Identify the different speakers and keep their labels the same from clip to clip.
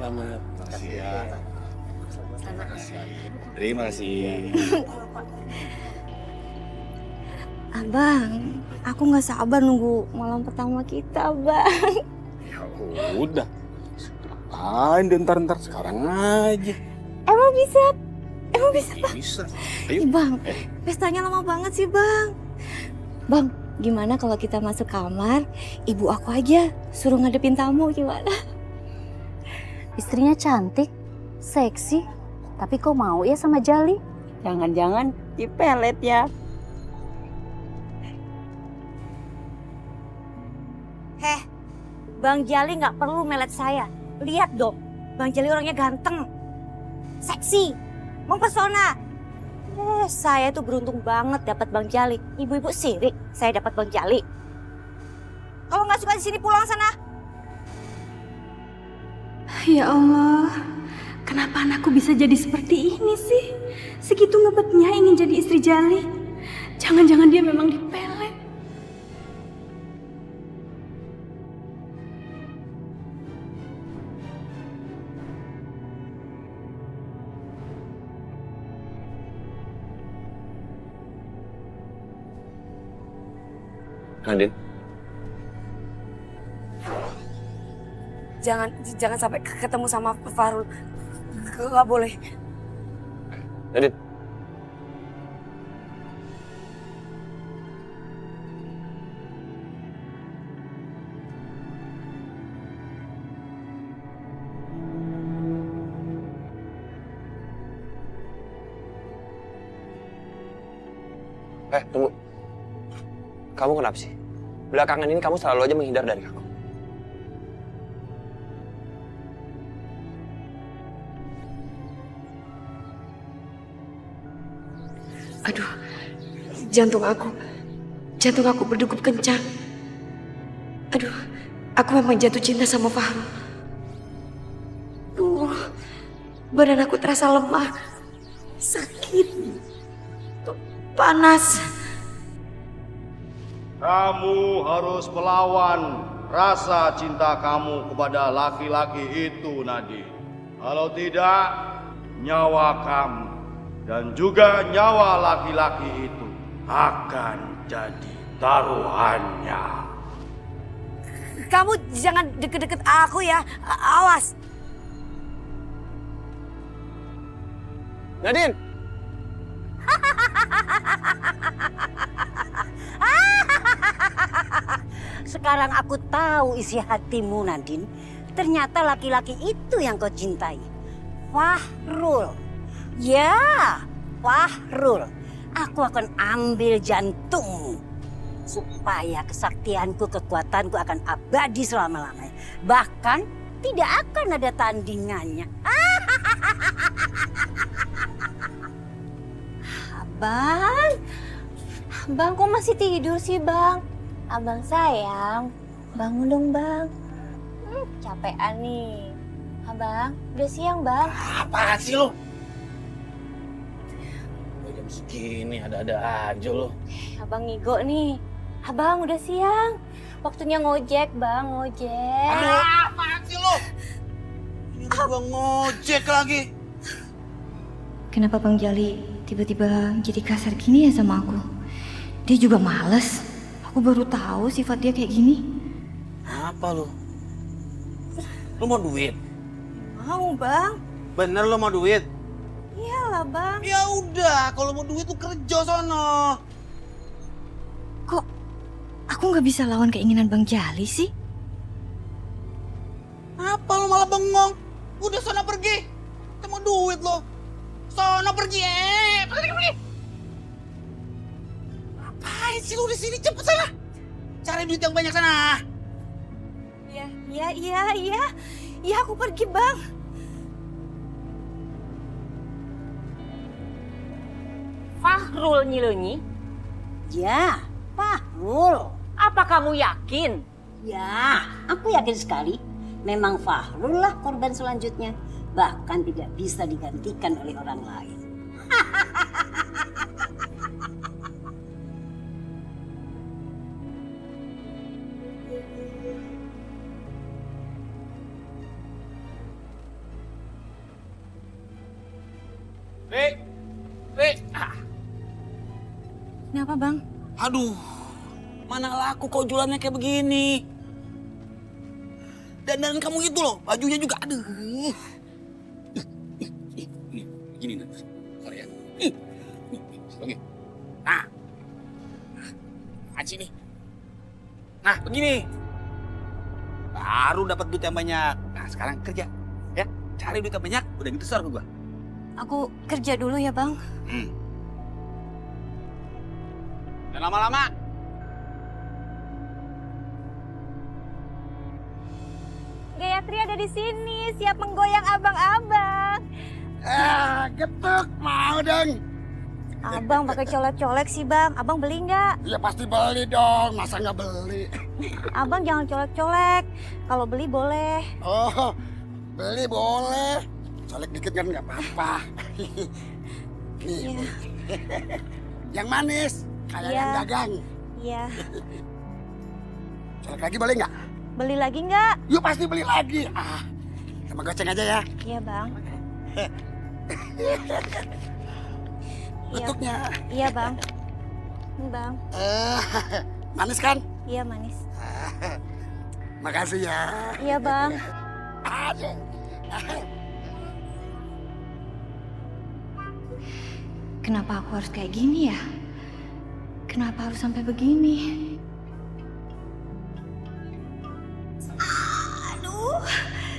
Speaker 1: Selamat.
Speaker 2: Makasih ya.
Speaker 3: Sana.
Speaker 2: Terima kasih.
Speaker 3: Abang, aku nggak sabar nunggu malam pertama kita, Bang.
Speaker 2: Ya udah. Ngapain deh ntar sekarang aja.
Speaker 3: Emang bisa? Emang bisa, Bang?
Speaker 2: Bisa.
Speaker 3: Ih,
Speaker 2: Ayo.
Speaker 3: Bang, pestanya lama banget sih, Bang. Bang, gimana kalau kita masuk kamar, ibu aku aja suruh ngadepin tamu, gimana?
Speaker 4: Istrinya cantik, seksi, tapi kok mau ya sama Jali? Jangan-jangan dipelet ya.
Speaker 3: Heh, Bang Jali nggak perlu melet saya. Lihat dong, Bang Jali orangnya ganteng, seksi, mempesona. Saya tuh beruntung banget dapat Bang Jali. Ibu-ibu sirik, saya dapat Bang Jali. Kalau nggak suka di sini pulang sana.
Speaker 5: Ya Allah, kenapa anakku bisa jadi seperti ini sih? Segitu ngebetnya ingin jadi istri Jali. Jangan-jangan dia memang dipelet.
Speaker 1: Nadine,
Speaker 3: Jangan sampai ketemu sama Farul. Gak boleh.
Speaker 1: Nadine. Tunggu. Kamu kenapa sih? Belakangan ini kamu selalu aja menghindar dari aku.
Speaker 5: Aduh, jantung aku berdegup kencang. Aduh, aku memang jatuh cinta sama Fahru. Badan aku terasa lemah, sakit, panas.
Speaker 6: Kamu harus melawan rasa cinta kamu kepada laki-laki itu, Nadine. Kalau tidak, nyawa kamu dan juga nyawa laki-laki itu akan jadi taruhannya.
Speaker 3: Kamu jangan deket-deket aku ya. Awas.
Speaker 1: Nadine!
Speaker 4: Sekarang aku tahu isi hatimu, Nadine. Ternyata laki-laki itu yang kau cintai. Fahrul. Ya, Fahrul. Aku akan ambil jantungmu. Supaya kesaktianku, kekuatanku akan abadi selama-lamanya. Bahkan tidak akan ada tandingannya.
Speaker 3: Bang, kok masih tidur sih, Bang? Abang sayang, bangun dong, Bang. Capean nih. Abang, udah siang, Bang.
Speaker 2: Apaan sih lo? Jam segini ada-ada aja lo.
Speaker 3: Abang ngigo nih. Abang, udah siang. Waktunya ngojek, Bang, ngojek.
Speaker 2: Apaan sih lo? Ini gua ngojek lagi.
Speaker 3: Kenapa Bang Jali tiba-tiba jadi kasar gini ya sama aku? Dia juga males. Aku baru tahu sifat dia kayak gini.
Speaker 2: Apa lo? Lo mau duit?
Speaker 3: Mau, Bang.
Speaker 2: Bener lo mau duit?
Speaker 3: Iyalah, Bang.
Speaker 2: Ya udah, kalau mau duit tuh kerja sono.
Speaker 3: Kok aku nggak bisa lawan keinginan Bang Jali sih?
Speaker 2: Apa lo malah bengong? Udah sono pergi. Kita mau duit lo. Sono pergi, pergi. Apaan sih lo di sini? Cepet sana. Cari duit yang banyak sana.
Speaker 3: Iya, aku pergi, Bang.
Speaker 4: Fahrul Nyilonyi? Ya, Fahrul. Apa kamu yakin? Ya, aku yakin sekali. Memang Fahrul lah korban selanjutnya. Bahkan tidak bisa digantikan oleh orang lain.
Speaker 3: Kenapa bang?
Speaker 2: Aduh, mana laku kok jualannya kayak begini. Dan kamu itu loh, bajunya juga aduh. Gini nih, sorry ya. Oke. Nah, aci nih. Nah, begini. Baru dapat duit yang banyak. Nah, sekarang kerja, ya. Cari duit yang banyak, udah gitu setor ke gua.
Speaker 3: Aku kerja dulu ya bang.
Speaker 2: Jangan lama-lama.
Speaker 3: Gayatri ada di sini, siap menggoyang abang-abang.
Speaker 2: Getuk, mau dong.
Speaker 3: Abang pakai colek-colek sih bang. Abang beli nggak?
Speaker 2: Ya pasti beli dong, masa nggak beli?
Speaker 3: Abang jangan colek-colek. Kalau beli boleh.
Speaker 2: Oh, beli boleh. Colek dikit kan nggak apa-apa. Nih,
Speaker 3: Iya.
Speaker 2: yang manis, kayak
Speaker 3: Iya.
Speaker 2: yang dagang.
Speaker 3: Iya.
Speaker 2: Colek lagi boleh nggak?
Speaker 3: Beli lagi nggak?
Speaker 2: Yuk pasti beli lagi. Sama goceng aja ya.
Speaker 3: Iya bang. Iya.
Speaker 2: Bentuknya.
Speaker 3: Iya bang. Ini bang.
Speaker 2: Manis kan?
Speaker 3: Iya manis.
Speaker 2: Makasih ya.
Speaker 3: Iya bang.
Speaker 2: Aduh.
Speaker 5: Kenapa aku harus kayak gini ya? Kenapa harus sampai begini? Aduh,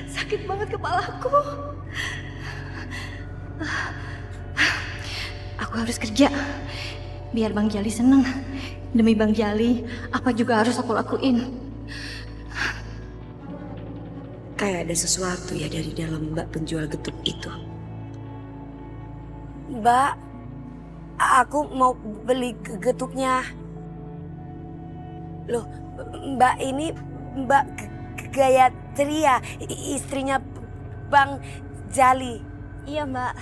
Speaker 5: sakit banget kepalaku. Aku harus kerja, biar Bang Jali seneng. Demi Bang Jali, apa juga harus aku lakuin.
Speaker 7: Kayak ada sesuatu ya dari dalam mbak penjual getuk itu.
Speaker 4: Mbak, aku mau beli getuknya. Loh, Mbak ini Mbak Gayatri ya, istrinya Bang Jali.
Speaker 3: Iya mbak.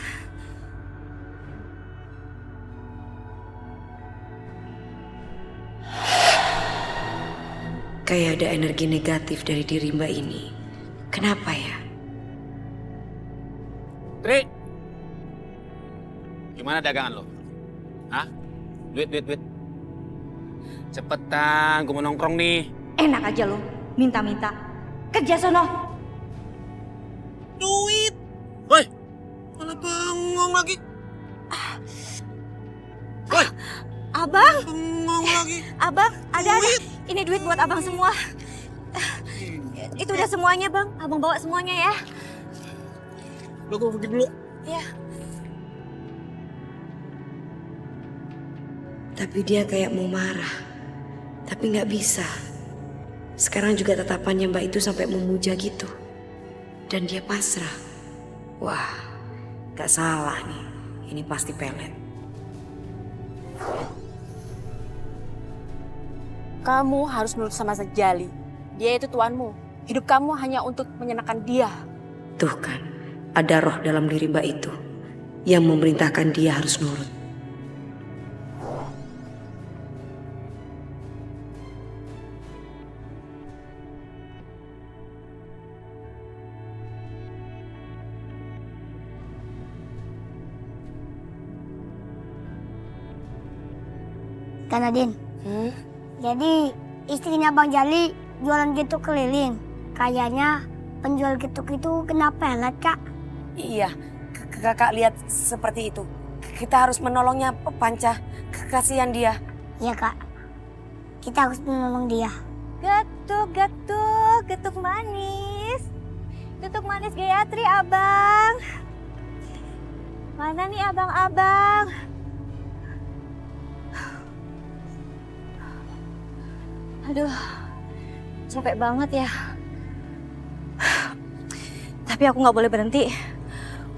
Speaker 7: Kayak ada energi negatif dari diri mbak ini. Kenapa ya?
Speaker 2: Tri, gimana dagangan lo? Hah? Duit. Cepetan, gue mau nongkrong nih.
Speaker 3: Enak aja lo, minta-minta. Kerja sono.
Speaker 2: Duit. Woi, malah bengong lagi. Woi,
Speaker 3: Abang,
Speaker 2: bengong lagi.
Speaker 3: abang, ada. Ini duit buat abang semua. Itu udah semuanya bang. Abang bawa semuanya ya.
Speaker 2: Lo gue pergi dulu.
Speaker 3: Iya.
Speaker 7: Tapi dia kayak mau marah. Tapi nggak bisa. Sekarang juga tatapannya mbak itu sampai memuja gitu. Dan dia pasrah. Wah, gak salah nih. Ini pasti pelet.
Speaker 8: Kamu harus nurut sama Jali. Dia itu tuanmu. Hidup kamu hanya untuk menyenangkan dia.
Speaker 7: Tuh kan, ada roh dalam diri mbak itu. Yang memerintahkan dia harus nurut.
Speaker 9: Kak Nadine, jadi istrinya Bang Jali jualan getuk keliling. Kayaknya penjual getuk itu kena pelet, Kak.
Speaker 4: Iya, kakak lihat seperti itu. Kita harus menolongnya, Panca. Kasihan dia.
Speaker 9: Iya, Kak. Kita harus menolong dia.
Speaker 3: Getuk manis. Getuk manis Gayatri, abang. Mana nih abang-abang? Aduh, capek banget ya. Tapi aku nggak boleh berhenti.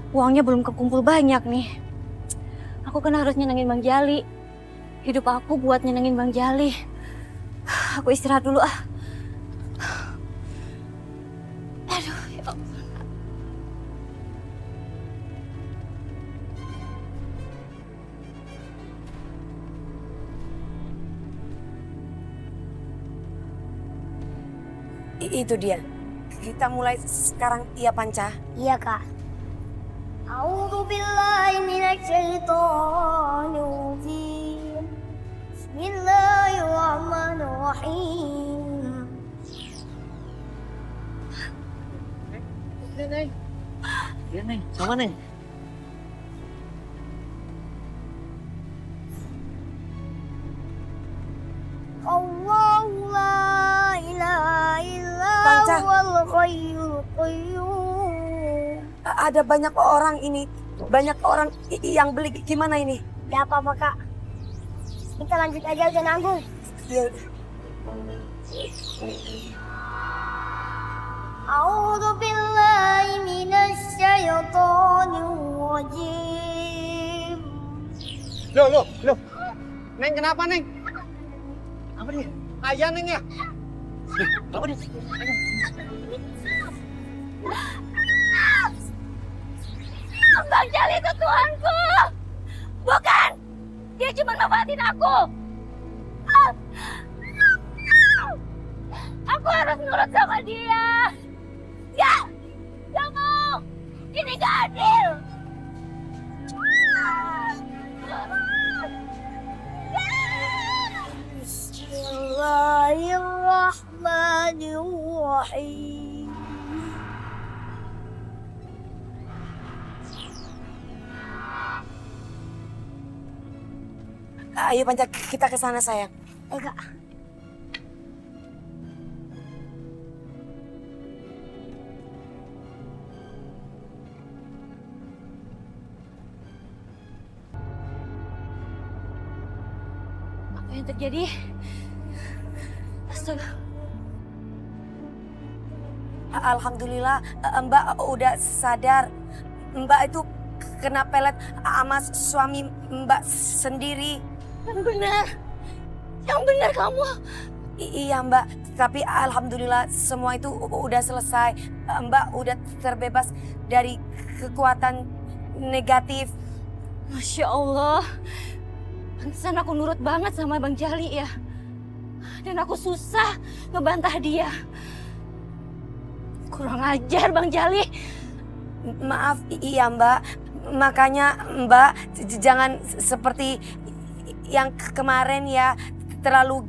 Speaker 3: Uangnya belum kekumpul banyak nih. Aku kan harus nyenengin Bang Jali. Hidup aku buat nyenengin Bang Jali. Aku istirahat dulu ah. Aduh, ya ampun.
Speaker 4: Itu dia. Kita mulai sekarang, iya Panca.
Speaker 9: Iya, Kak. A'udzu billahi minasyaitonir rajim. Bismillahirrahmanirrahim.
Speaker 4: Neng, sama Neng.
Speaker 9: Allahu la ilaha illa
Speaker 7: Panca.
Speaker 9: huwal hayyul qayyum.
Speaker 7: Ada banyak orang ini, banyak orang yang beli. Gimana ini?
Speaker 9: Gak apa-apa kak. Kita lanjut aja udah nanggung.
Speaker 7: Ya,
Speaker 9: A'udzu billahi minasyaitonir rajim.
Speaker 1: Loh. Neng kenapa, Neng? Apa nih? Ayah, Neng ya?
Speaker 4: Apa dia?
Speaker 3: Bang Jali itu tuanku. Bukan. Dia cuma manfaatin aku. Aku harus nurut sama dia. Gak mau. Ini gak adil.
Speaker 9: Bismillahirrahmanirrahim.
Speaker 7: ayo Panca, kita ke sana sayang.
Speaker 9: Kak.
Speaker 3: Apa yang terjadi? Astaga.
Speaker 7: Alhamdulillah Mbak udah sadar. Mbak itu kena pelet sama suami Mbak sendiri.
Speaker 3: Yang benar kamu.
Speaker 7: Iya Mbak, tapi alhamdulillah semua itu udah selesai. Mbak udah terbebas dari kekuatan negatif.
Speaker 3: Masya Allah. Pantesan aku nurut banget sama Bang Jali ya. Dan aku susah ngebantah dia. Kurang ajar Bang Jali.
Speaker 7: Maaf, iya Mbak. Makanya Mbak jangan seperti yang kemarin ya, terlalu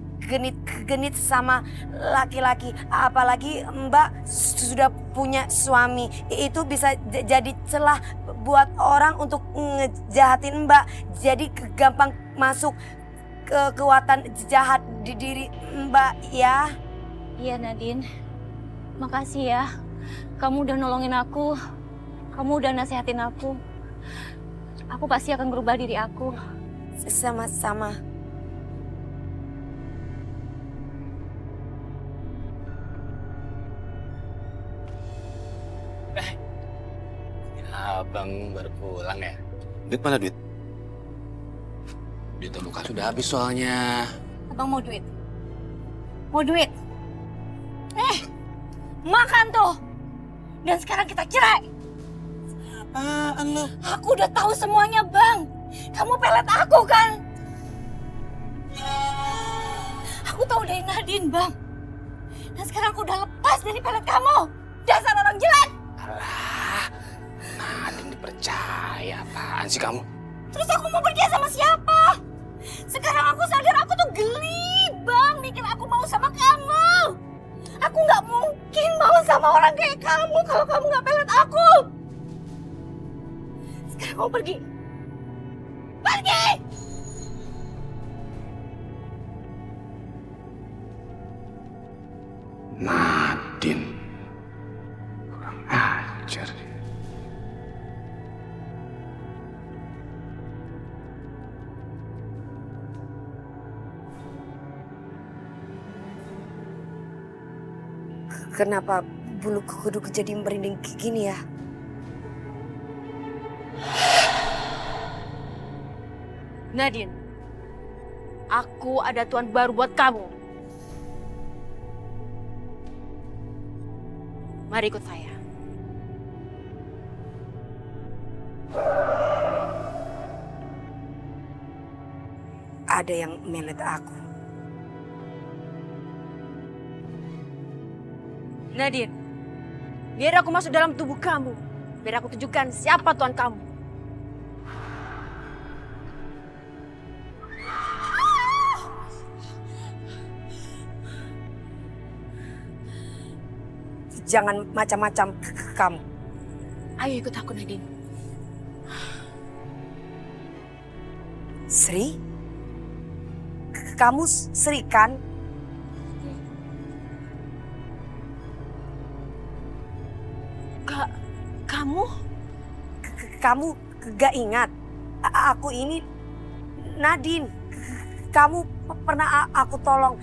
Speaker 7: genit sama laki-laki. Apalagi Mbak sudah punya suami. Itu bisa jadi celah buat orang untuk ngejahatin Mbak. Jadi gampang masuk kekuatan jahat di diri Mbak ya.
Speaker 3: Iya Nadine. Makasih ya. Kamu udah nolongin aku. Kamu udah nasehatin aku. Aku pasti akan berubah diri aku.
Speaker 7: Sama-sama.
Speaker 2: Abang baru pulang ya? Duit mana duit? Duit luka sudah habis soalnya.
Speaker 3: Abang mau duit? Mau duit? Makan tuh. Dan sekarang kita cerai.
Speaker 2: Apaan lo?
Speaker 3: Aku udah tahu semuanya, Bang. Kamu pelet aku kan? Aku tahu dari Nadine, Bang. Dan sekarang aku udah lepas dari pelet kamu. Dasar orang jelek.
Speaker 2: Alah, Nadine dipercaya. Apaan sih kamu?
Speaker 3: Terus aku mau pergi sama siapa? Sekarang aku sadar aku tuh geli, Bang. Mikir aku mau sama kamu. Aku nggak mungkin mau sama orang kayak kamu kalau kamu nggak pelet aku. Sekarang kamu pergi. Pergi!
Speaker 2: Nadine. Kurang ajar.
Speaker 7: Kenapa bulu kuduku jadi merinding kayak gini ya?
Speaker 8: Nadine, aku ada tuan baru buat kamu. Mari ikut saya.
Speaker 7: Ada yang melet aku.
Speaker 8: Nadine, biar aku masuk dalam tubuh kamu. biar aku tunjukkan siapa tuan kamu.
Speaker 7: Jangan macam-macam kamu.
Speaker 8: Ayo ikut aku, Nadine.
Speaker 7: Sri? Kamu Sri kan?
Speaker 8: Kamu?
Speaker 7: Kamu gak ingat? Aku ini Nadine. Kamu pernah aku tolong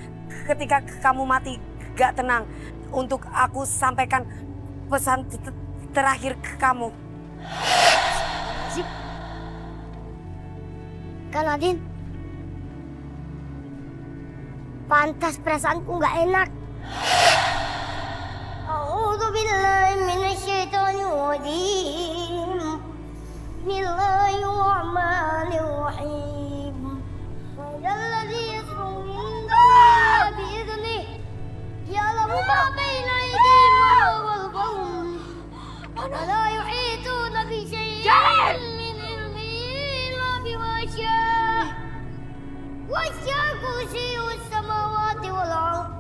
Speaker 7: ketika kamu mati gak tenang. Untuk aku sampaikan pesan terakhir ke kamu.
Speaker 9: Kak Nadine, pantas perasaanku nggak enak. A'udzu billahi minasyaitonir rajim. Bismillahirrahmanirrahim. Walladzi yasru min bi'idnih. Ya'lamu ma baina aydihim wa khalfahum. Wa la yuhituna bi syai'in min ilmihi illa bima syaa. Wasi'a kursiyyuhu as-samawati wal ardh.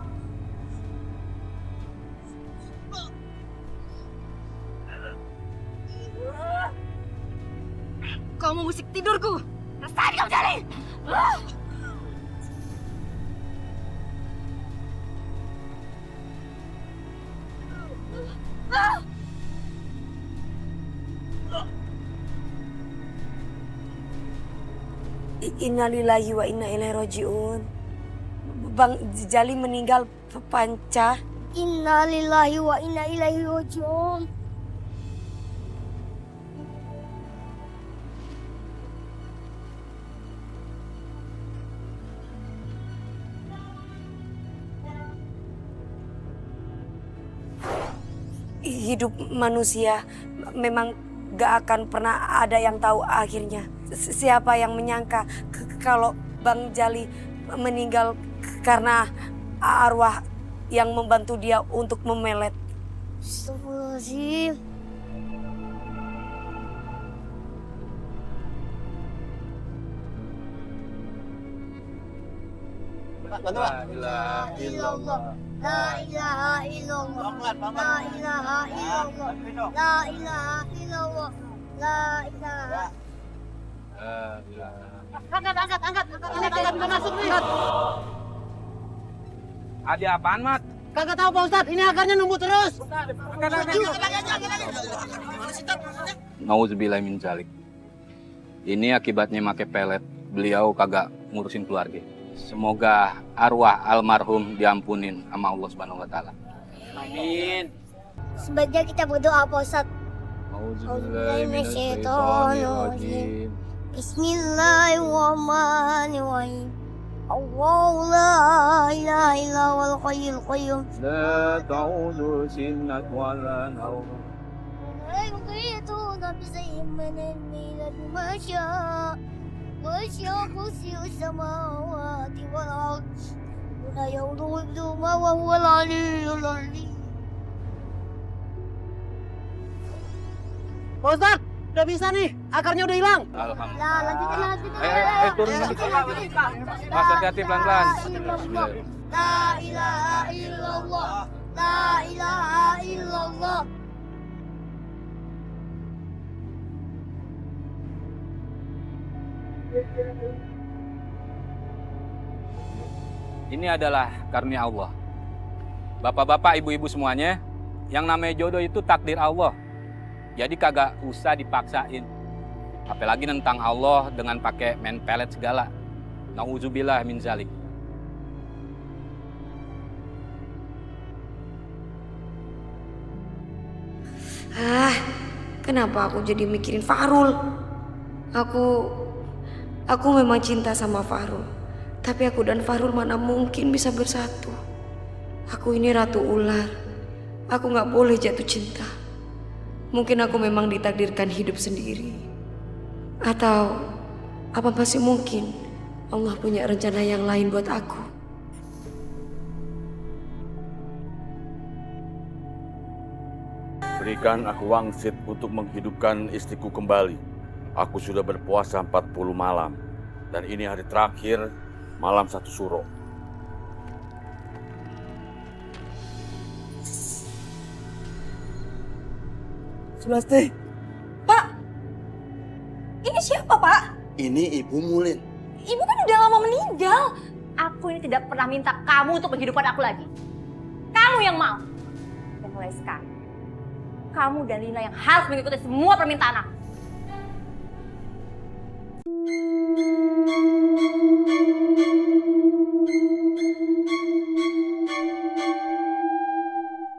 Speaker 8: Kamu musik tidurku. Rasain kamu Jali.
Speaker 7: Innalillahi wa inna ilaihi rajiun. Bang Jali meninggal Panca.
Speaker 9: Innalillahi wa inna ilaihi raji'un.
Speaker 7: Hidup manusia memang gak akan pernah ada yang tahu akhirnya. Siapa yang menyangka kalau Bang Jali meninggal karena arwah yang membantu dia untuk memelet.
Speaker 9: Astagfirullahaladzim.
Speaker 1: La ilaha illallah.
Speaker 9: La ilaha illallah. La ilaha illallah. La ilaha illallah. La ilaha.
Speaker 8: Angkat, bisa masuk nih.
Speaker 2: Ada apaan, Mat?
Speaker 1: Kagak tahu Pak Ustadz, ini akarnya numbuh terus.
Speaker 2: Nauzubillah min dzalik. Ini akibatnya make pelet. Beliau kagak ngurusin keluarga. Semoga arwah almarhum diampunin sama Allah Subhanahu wa taala. Amin.
Speaker 9: Sebaiknya kita berdoa Pak Ustadz. Auzubillahi minasyaitonirrajim. Bismillahirrahmanirrahim. Allahu la ilaha illa huwal hayyul qayyum.
Speaker 2: La ta'udhu sinnat wa la nawm.
Speaker 9: La yuhituna bi shay'in min ilmihi illa bima syaa. Wasi'a kursiyyuhu samawati wal ardh. Wa la ya'uduhu hifdhuhuma wa huwal 'aliyyul 'azim.
Speaker 1: Pak Ustadz, udah bisa nih, akarnya udah hilang.
Speaker 2: Alhamdulillah.
Speaker 9: Lanjutin.
Speaker 2: Ayo turun lagi. Mas hati-hati pelan-pelan.
Speaker 9: La ilaha illallah. La ilaha illallah.
Speaker 2: Ini adalah karunia Allah. Bapak-bapak, ibu-ibu semuanya, yang namanya jodoh itu takdir Allah. Jadi kagak usah dipaksain. Apalagi nentang Allah dengan pakai main pelet segala. Nauzubillah min dzalik.
Speaker 7: Kenapa aku jadi mikirin Fahrul? Aku memang cinta sama Fahrul. Tapi aku dan Fahrul mana mungkin bisa bersatu. Aku ini ratu ular. Aku gak boleh jatuh cinta. Mungkin aku memang ditakdirkan hidup sendiri. Atau apa masih mungkin Allah punya rencana yang lain buat aku?
Speaker 2: Sri,
Speaker 6: Berikan aku wangsit untuk menghidupkan istriku kembali. Aku sudah berpuasa 40 malam. Dan ini hari terakhir, malam 1 suro.
Speaker 1: Sulasti,
Speaker 8: Pak, ini siapa Pak?
Speaker 1: ini Ibu Mulin.
Speaker 8: Ibu kan udah lama meninggal. Aku ini tidak pernah minta kamu untuk menghidupkan aku lagi. Kamu yang mau. Dan mulai sekarang, kamu dan Lina yang harus mengikuti semua permintaan aku.